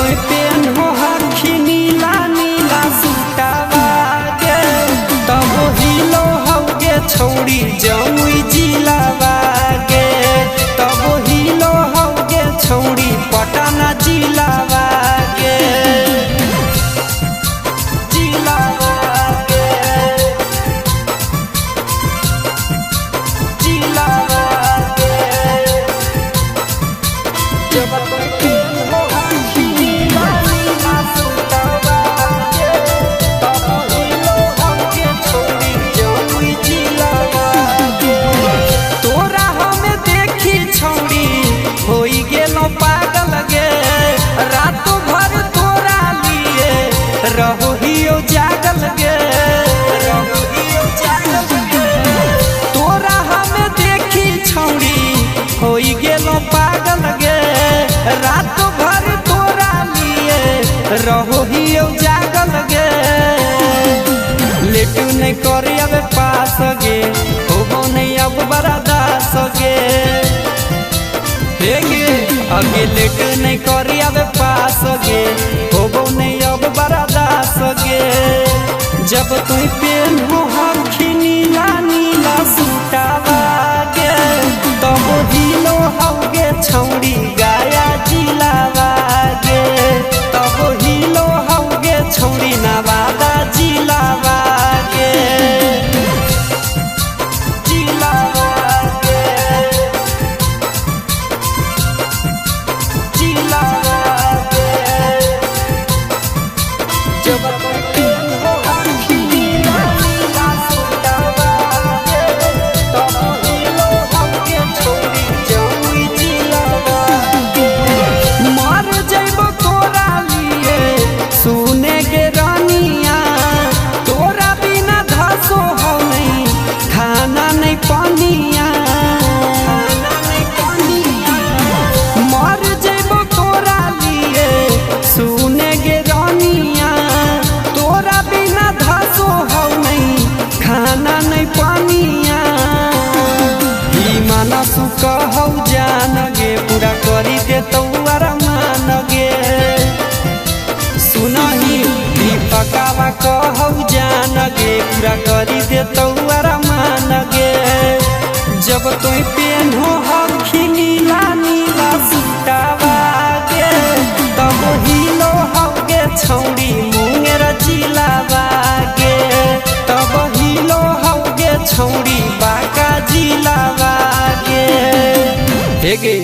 तुई पेन हो हखी नीला नीला सूटावा गे तब हिलो हौगे छौड़ी जमुई जिलावा गे तब हिलो हौगे छौड़ी पटना जिलावा गे रहो हियो जागल गे तोरा हमें देखी छौड़ी होई गेलो पागल गे रात भर तोरा लिए रहो हियो जागल गे लेटू नहीं करे अब पास गे होबो नहीं अब बर्दास गे अगे लेट नहीं करी अब पास गे होबो नहीं अब बर्दास गे जब तू पेन हो हखी नीला नीला सूटावा गे तब हिलो हौगे छौड़ी गाया जिलावा गे तब हिलो हौगे छौड़ी नवादा जिलावा गे सुने गे रानिया तोरा बिना धसो हो नहीं खाना नहीं पानिया मर जेबो तोरा लिए सुने गे रानिया तोरा बिना धसो हो नहीं खाना नहीं पानिया ही माना सुख हो जान गे पूरा करी दे तोरा मान गे सुनही दीपकावा कहौ जान गे पूरा करी दे तोरा मान गे जब तू पेन हो हखी नीला नीला सूटावा गे तब हिलो हौगे छौड़ी मुंगेर जिलावा गे तब हिलो हौगे छौड़ी बाका जिलावा गे हे गे